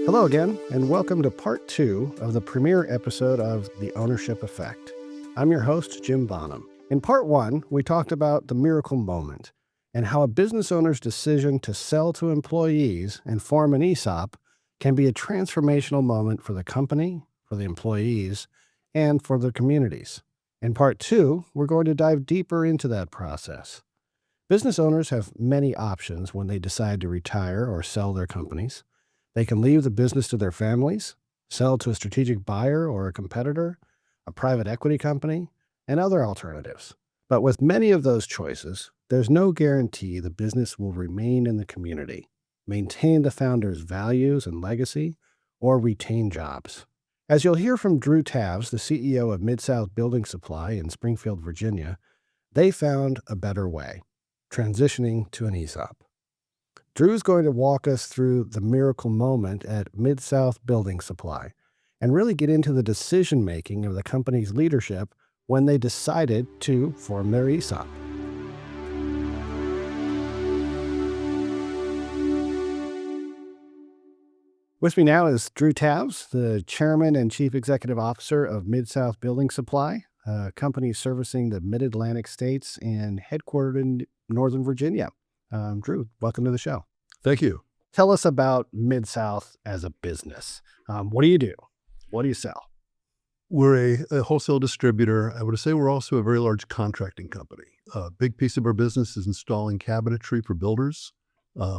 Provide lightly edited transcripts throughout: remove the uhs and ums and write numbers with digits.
Hello again, and welcome to part 2 of the premiere episode of The Ownership Effect. I'm your host, Jim Bonham. In part 1, we talked about the miracle moment and how a business owner's decision to sell to employees and form an ESOP can be a transformational moment for the company, for the employees, and for the communities. In part 2, we're going to dive deeper into that process. Business owners have many options when they decide to retire or sell their companies. They can leave the business to their families, sell to a strategic buyer or a competitor, a private equity company, and other alternatives. But with many of those choices, there's no guarantee the business will remain in the community, maintain the founder's values and legacy, or retain jobs. As you'll hear from Drew Tavss, the CEO of Mid-South Building Supply in Springfield, Virginia, they found a better way, transitioning to an ESOP. Drew's going to walk us through the miracle moment at Mid-South Building Supply and really get into the decision-making of the company's leadership when they decided to form their ESOP. With me now is Drew Tavss, the Chairman and Chief Executive Officer of Mid-South Building Supply, a company servicing the Mid-Atlantic states and headquartered in Northern Virginia. Drew, welcome to the show. Thank you. Tell us about Mid-South as a business. What do you do? What do you sell? We're a wholesale distributor. I would say we're also a very large contracting company. A big piece of our business is installing cabinetry for builders.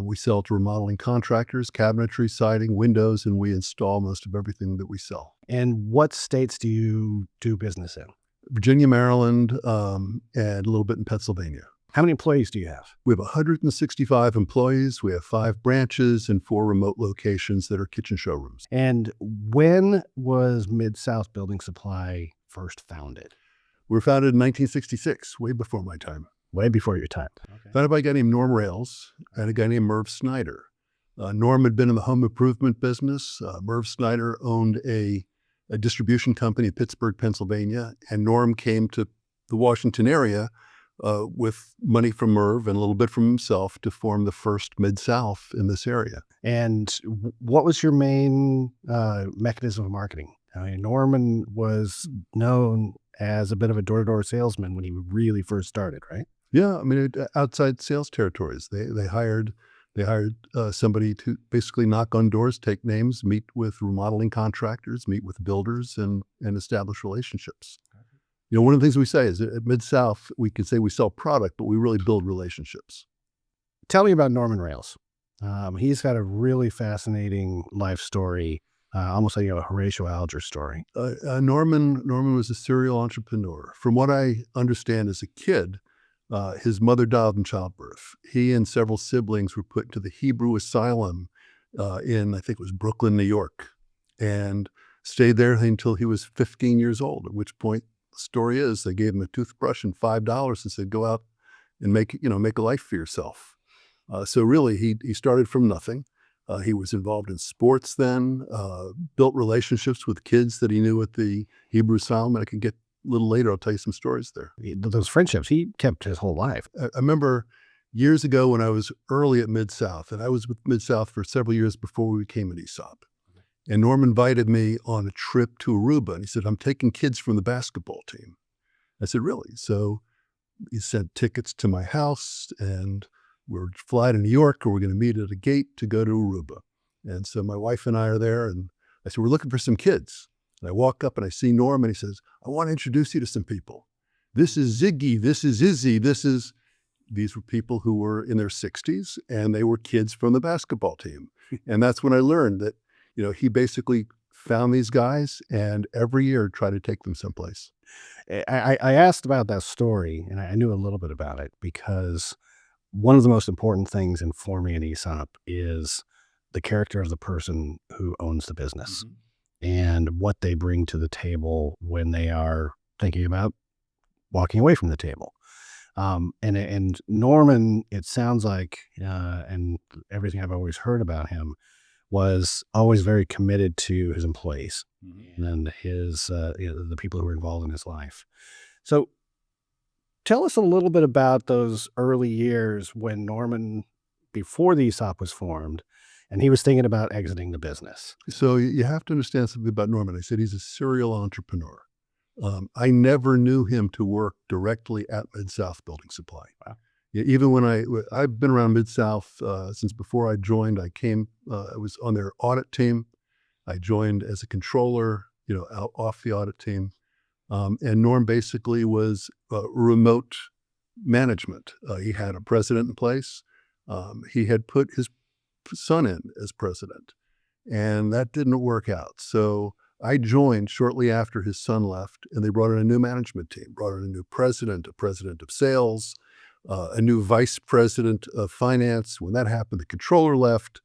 We sell to remodeling contractors, cabinetry, siding, windows, and we install most of everything that we sell. And what states do you do business in? Virginia, Maryland, and a little bit in Pennsylvania. How many employees do you have? We have 165 employees. We have 5 branches and 4 remote locations that are kitchen showrooms. And when was Mid-South Building Supply first founded? We were founded in 1966, way before my time. Way before your time. Okay. Founded by a guy named Norm Rales and a guy named Merv Snyder. Norm had been in the home improvement business. Merv Snyder owned a distribution company in Pittsburgh, Pennsylvania, and Norm came to the Washington area with money from Merv and a little bit from himself to form the first Mid-South in this area. And what was your main mechanism of marketing? I mean, Norman was known as a bit of a door-to-door salesman when he really first started, right? Yeah, I mean, outside sales territories. They hired somebody to basically knock on doors, take names, meet with remodeling contractors, meet with builders, and establish relationships. You know, one of the things we say is at Mid-South, we can say we sell product, but we really build relationships. Tell me about Norman Rales. He's got a really fascinating life story, almost like a Horatio Alger story. Norman was a serial entrepreneur. From what I understand as a kid, his mother died in childbirth. He and several siblings were put into the Hebrew Asylum in, I think it was Brooklyn, New York, and stayed there until he was 15 years old, at which point, story is they gave him a toothbrush and $5 and said, go out and make a life for yourself. So really he started from nothing. He was involved in sports then, built relationships with kids that he knew at the Hebrew Asylum. And I can get a little later, I'll tell you some stories there. Those friendships he kept his whole life. I remember years ago when I was early at Mid-South, and I was with Mid-South for several years before we became an ESOP. And Norm invited me on a trip to Aruba. And he said, I'm taking kids from the basketball team. I said, really? So he sent tickets to my house and we're flying to New York, or we're going to meet at a gate to go to Aruba. And so my wife and I are there. And I said, we're looking for some kids. And I walk up and I see Norm and he says, I want to introduce you to some people. This is Ziggy. This is Izzy. These were people who were in their 60s and they were kids from the basketball team. And that's when I learned that, you know, he basically found these guys and every year tried to take them someplace. I asked about that story, and I knew a little bit about it because one of the most important things in forming an ESOP is the character of the person who owns the business and what they bring to the table when they are thinking about walking away from the table. And Norman, it sounds like, and everything I've always heard about him, was always very committed to his employees and his the people who were involved in his life. So tell us a little bit about those early years when Norman, before the ESOP was formed, and he was thinking about exiting the business. So you have to understand something about Norman. I said he's a serial entrepreneur. I never knew him to work directly at Mid-South Building Supply. Wow. Even when I've been around Mid-South since before I joined. I was on their audit team. I joined as a controller, out off the audit team. And Norm basically was remote management. He had a president in place. He had put his son in as president, and that didn't work out. So I joined shortly after his son left, and they brought in a new management team, brought in a new president, a president of sales, a new vice president of finance. When that happened, the controller left,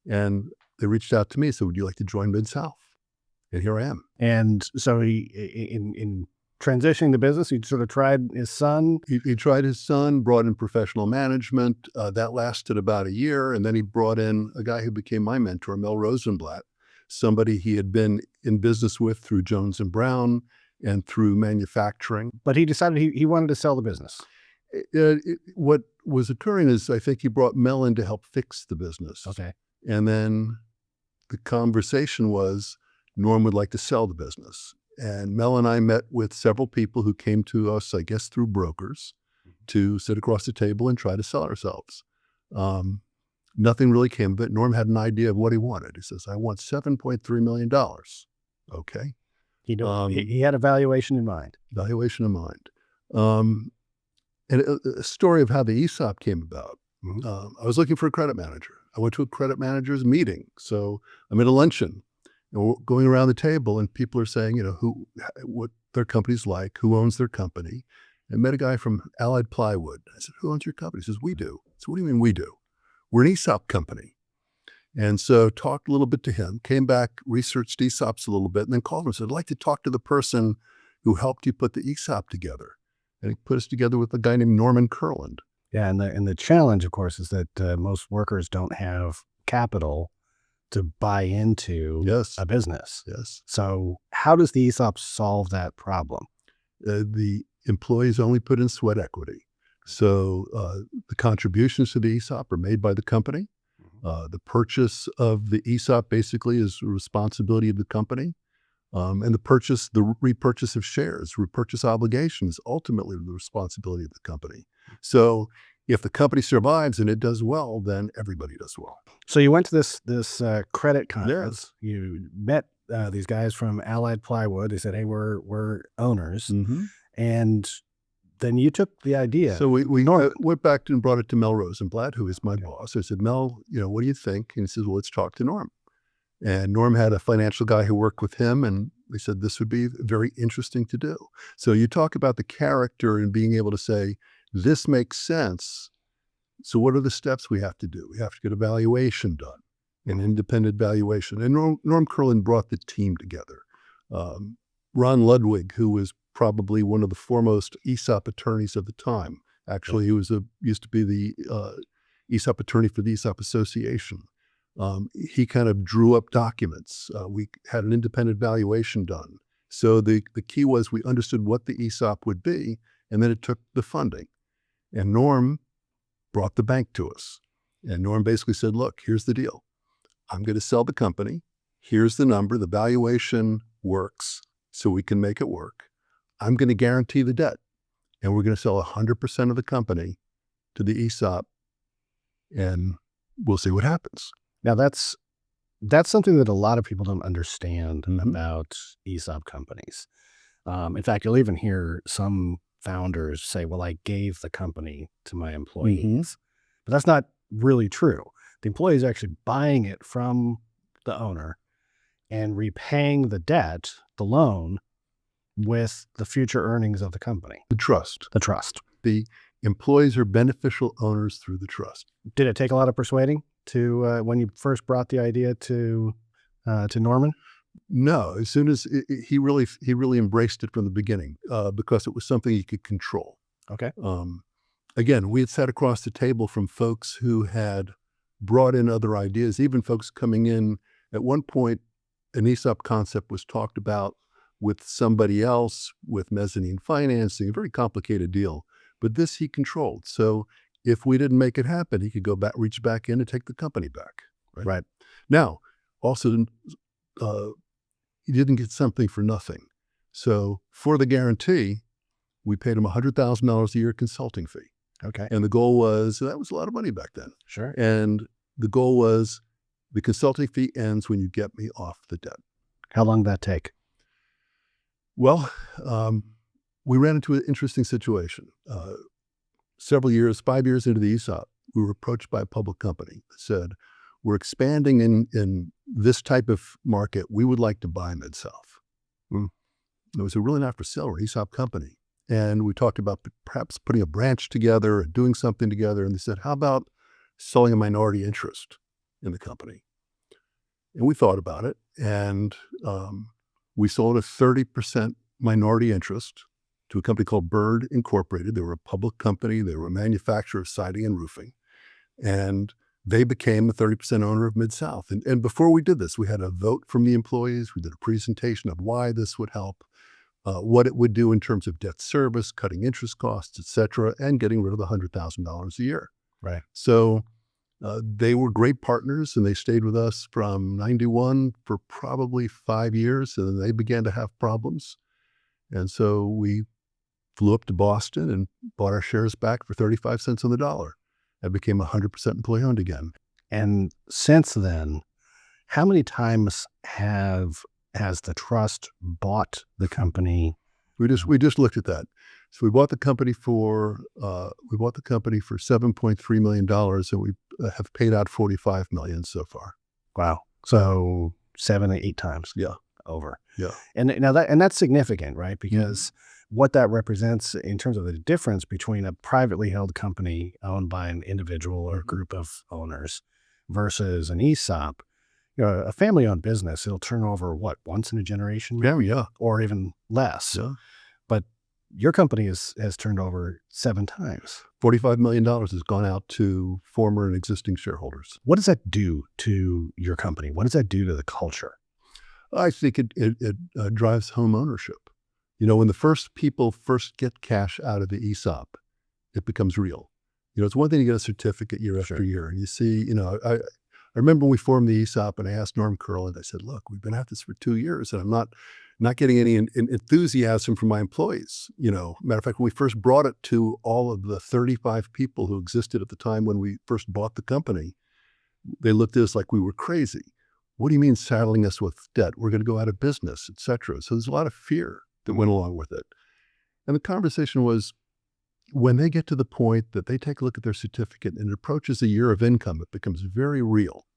and they reached out to me. So, would you like to join Mid-South? And here I am. And so he, in transitioning the business, he sort of tried his son. He tried his son, brought in professional management. That lasted about a year. And then he brought in a guy who became my mentor, Mel Rosenblatt, somebody he had been in business with through Jones and Brown and through manufacturing. But he decided he wanted to sell the business. What was occurring is I think he brought Mel in to help fix the business. Okay. And then the conversation was Norm would like to sell the business. And Mel and I met with several people who came to us, I guess, through brokers to sit across the table and try to sell ourselves. Nothing really came of it. Norm had an idea of what he wanted. He says, I want $7.3 million. Okay. He had a valuation in mind. Valuation in mind. And a story of how the ESOP came about. I was looking for a credit manager. I went to a credit manager's meeting. So I'm at a luncheon. And we're going around the table, and people are saying, what their company's like, who owns their company. I met a guy from Allied Plywood. I said, who owns your company? He says, we do. I said, what do you mean we do? We're an ESOP company. And so talked a little bit to him, came back, researched ESOPs a little bit, and then called him and said, I'd like to talk to the person who helped you put the ESOP together. And he put us together with a guy named Norman Kurland. Yeah, and the challenge, of course, is that most workers don't have capital to buy into a business. Yes. So how does the ESOP solve that problem? The employees only put in sweat equity. So the contributions to the ESOP are made by the company. The purchase of the ESOP basically is the responsibility of the company. And the repurchase of shares, repurchase obligations, ultimately the responsibility of the company. So if the company survives and it does well, then everybody does well. So you went to this credit conference. Yes. You met these guys from Allied Plywood. They said, hey, we're owners. And then you took the idea. So we went back and brought it to Mel Rosenblatt, who is my boss. I said, Mel, what do you think? And he says, well, let's talk to Norm. And Norm had a financial guy who worked with him, and they said this would be very interesting to do. So you talk about the character and being able to say, this makes sense. So what are the steps we have to do? We have to get a valuation done, an independent valuation. And Norm Kurland brought the team together. Ron Ludwig, who was probably one of the foremost ESOP attorneys of the time. Actually, he used to be the ESOP attorney for the ESOP Association. He kind of drew up documents. We had an independent valuation done. So the key was we understood what the ESOP would be, and then it took the funding. And Norm brought the bank to us. And Norm basically said, look, here's the deal. I'm going to sell the company. Here's the number. The valuation works, so we can make it work. I'm going to guarantee the debt. And we're going to sell 100% of the company to the ESOP, and we'll see what happens. Now, that's something that a lot of people don't understand about ESOP companies. In fact, you'll even hear some founders say, well, I gave the company to my employees. But that's not really true. The employee is actually buying it from the owner and repaying the debt, the loan, with the future earnings of the company. The trust. The trust. The employees are beneficial owners through the trust. Did it take a lot of persuading to when you first brought the idea to Norman? No, as soon as he really embraced it from the beginning because it was something he could control. Okay. Again, we had sat across the table from folks who had brought in other ideas, even folks coming in. At one point, an ESOP concept was talked about with somebody else, with mezzanine financing, a very complicated deal. But this he controlled. So if we didn't make it happen, he could go back, reach back in and take the company back. Right. Now, also, he didn't get something for nothing. So for the guarantee, we paid him $100,000 a year consulting fee. Okay. And the goal was, that was a lot of money back then. Sure. And the goal was, the consulting fee ends when you get me off the debt. How long did that take? Well, we ran into an interesting situation. Several years, 5 years into the ESOP, we were approached by a public company that said, we're expanding in this type of market. We would like to buy Mid-South. It was a really not for sale, an ESOP company. And we talked about perhaps putting a branch together and doing something together. And they said, how about selling a minority interest in the company? And we thought about it. And we sold a 30% minority interest to a company called Bird Incorporated. They were a public company. They were a manufacturer of siding and roofing. And they became the 30% owner of Mid-South. And before we did this, we had a vote from the employees. We did a presentation of why this would help, what it would do in terms of debt service, cutting interest costs, et cetera, and getting rid of the $100,000 a year. Right. So they were great partners, and they stayed with us from 91 for probably 5 years, and then they began to have problems. And so we flew up to Boston and bought our shares back for 35 cents on the dollar. I became 100% employee-owned again. And since then, how many times has the trust bought the company? We just looked at that. So we bought the company for $7.3 million, and we have paid out $45 million so far. Wow. So 7 to 8 times. Yeah. Over. Yeah. And now that's significant, right? Because what that represents in terms of the difference between a privately held company owned by an individual or a group of owners versus an ESOP, a family-owned business, it'll turn over once in a generation? Yeah. Or even less. Yeah. But your company has turned over 7 times. $45 million has gone out to former and existing shareholders. What does that do to your company? What does that do to the culture? I think it drives home ownership. When the first people get cash out of the ESOP, it becomes real. It's one thing to get a certificate year after year, and you see, I remember when we formed the ESOP, and I asked Norm Curland, I said, look, we've been at this for 2 years, and I'm not getting any enthusiasm from my employees. Matter of fact, when we first brought it to all of the 35 people who existed at the time when we first bought the company, they looked at us like we were crazy. What do you mean saddling us with debt? We're going to go out of business, et cetera. So there's a lot of fear that went along with it. And the conversation was, when they get to the point that they take a look at their certificate and it approaches a year of income, it becomes very real.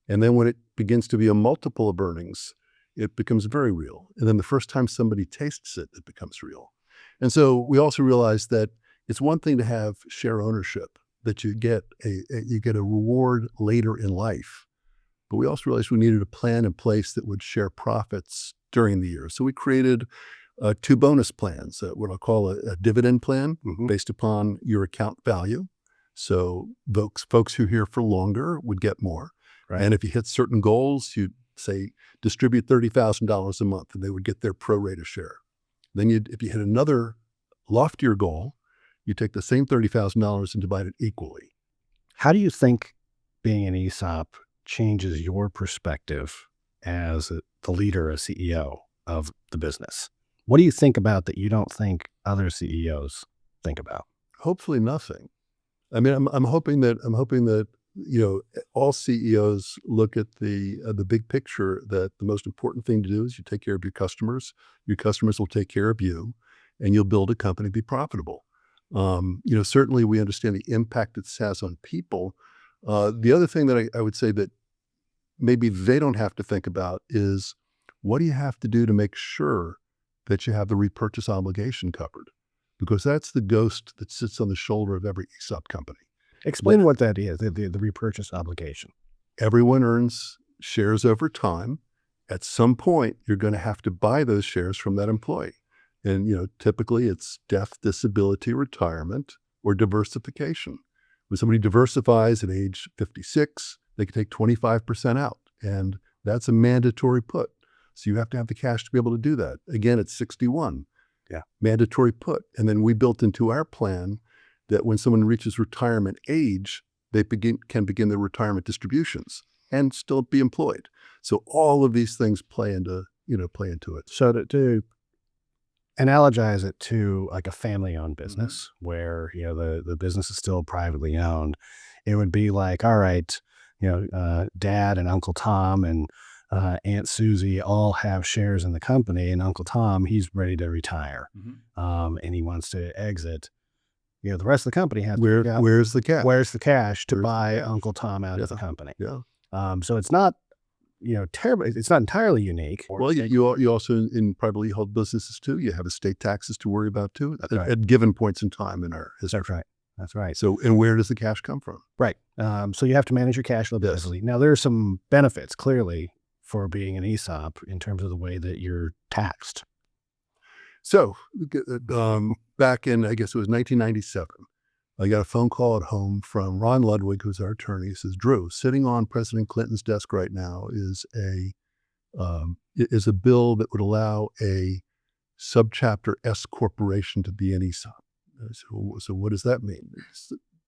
And then when it begins to be a multiple of earnings, it becomes very real. And then the first time somebody tastes it, it becomes real. And so we also realized that it's one thing to have share ownership, that you get a reward later in life. But we also realized we needed a plan in place that would share profits during the year. So we created 2 bonus plans, what I'll call a dividend plan based upon your account value. So folks who are here for longer would get more. Right. And if you hit certain goals, you'd say distribute $30,000 a month, and they would get their pro rata share. Then if you hit another loftier goal, you take the same $30,000 and divide it equally. How do you think being an ESOP changes your perspective as the leader, a CEO of the business? What do you think about that you don't think other CEOs think about? Hopefully nothing. I mean, I'm hoping that all CEOs look at the big picture, that the most important thing to do is you take care of your customers. Your customers will take care of you, and you'll build a company to be profitable. Certainly we understand the impact it has on people. The other thing that I would say that maybe they don't have to think about is, what do you have to do to make sure that you have the repurchase obligation covered? Because that's the ghost that sits on the shoulder of every ESOP company. Explain what that is, the repurchase obligation. Everyone earns shares over time. At some point, you're going to have to buy those shares from that employee. And, typically it's death, disability, retirement, or diversification. When somebody diversifies at age 56, they can take 25% out, and that's a mandatory put. So you have to have the cash to be able to do that. Again, at 61, mandatory put. And then we built into our plan that when someone reaches retirement age, they can begin their retirement distributions. and still be employed. So all of these things play into it. So to analogize it to like a family-owned business where, the business is still privately owned, it would be like, all right, Dad and Uncle Tom and Aunt Susie all have shares in the company, and Uncle Tom, he's ready to retire, and he wants to exit. The rest of the company has Where's the cash? where's the cash to Where's the buy cash? Uncle Tom out of the company. Yeah. So it's not, terrible. It's not entirely unique. Well, you also in privately held businesses too. You have estate taxes to worry about too at given points in time in our history. That's right. So, and where does the cash come from? Right. So you have to manage your cash liberatively. Now, there are some benefits clearly for being an ESOP in terms of the way that you're taxed. So, back in, I guess it was 1997, I got a phone call at home from Ron Ludwig, who's our attorney. He says, "Drew, sitting on President Clinton's desk right now is a bill that would allow a subchapter S corporation to be an ESOP." So what does that mean?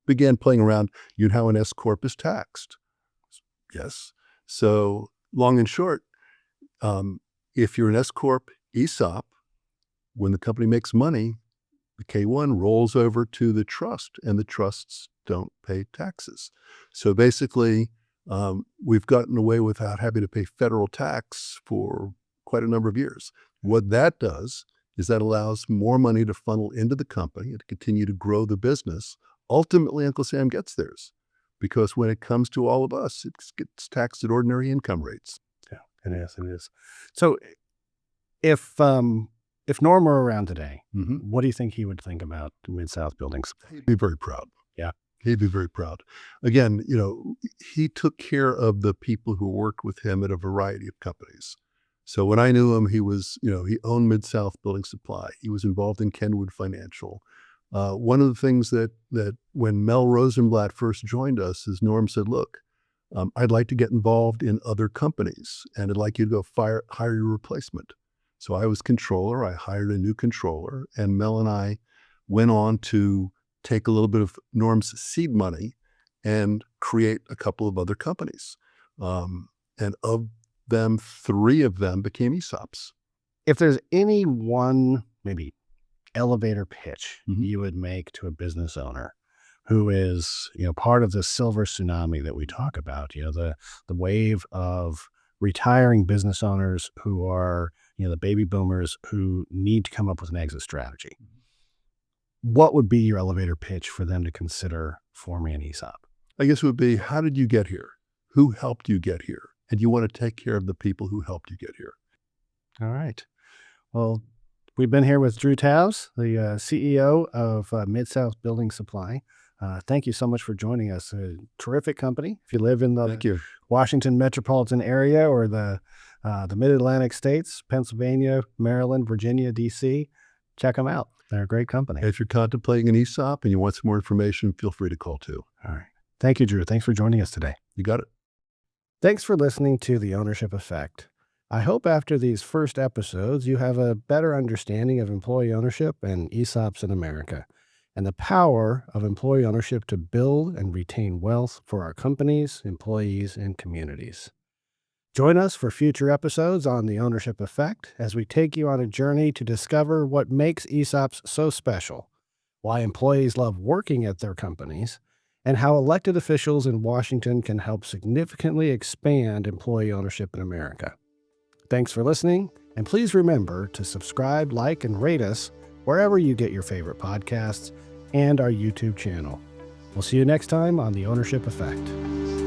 Began playing around, how an S corp is taxed. Yes. So long and short, if you're an S corp ESOP, when the company makes money, the K-1 rolls over to the trust, and the trusts don't pay taxes. So basically, we've gotten away without having to pay federal tax for quite a number of years. What that does is that allows more money to funnel into the company and to continue to grow the business. Ultimately, Uncle Sam gets theirs, because when it comes to all of us, it gets taxed at ordinary income rates. Yeah, it is. So if Norm were around today, what do you think he would think about Mid-South Buildings? He'd be very proud. Yeah. He'd be very proud. Again, he took care of the people who worked with him at a variety of companies. So when I knew him, he was, he owned Mid-South Building Supply. He was involved in Kenwood Financial. One of the things that when Mel Rosenblatt first joined us is Norm said, "Look, I'd like to get involved in other companies, and I'd like you to go hire your replacement." So I was controller. I hired a new controller, and Mel and I went on to take a little bit of Norm's seed money and create a couple of other companies. And of them, 3 of them became ESOPs. If there's any one maybe elevator pitch you would make to a business owner who is, part of the silver tsunami that we talk about, the wave of retiring business owners who are, the baby boomers who need to come up with an exit strategy, what would be your elevator pitch for them to consider forming an ESOP? I guess it would be, how did you get here? Who helped you get here? And you want to take care of the people who helped you get here. All right. Well, we've been here with Drew Tavss, the CEO of Mid-South Building Supply. Thank you so much for joining us. A terrific company. If you live in the Washington metropolitan area or the mid-Atlantic states, Pennsylvania, Maryland, Virginia, D.C., check them out. They're a great company. If you're contemplating an ESOP and you want some more information, feel free to call too. All right. Thank you, Drew. Thanks for joining us today. You got it. Thanks for listening to The Ownership Effect. I hope after these first episodes, you have a better understanding of employee ownership and ESOPs in America, and the power of employee ownership to build and retain wealth for our companies, employees, and communities. Join us for future episodes on The Ownership Effect as we take you on a journey to discover what makes ESOPs so special, why employees love working at their companies, and how elected officials in Washington can help significantly expand employee ownership in America. Thanks for listening, and please remember to subscribe, like, and rate us wherever you get your favorite podcasts and our YouTube channel. We'll see you next time on The Ownership Effect.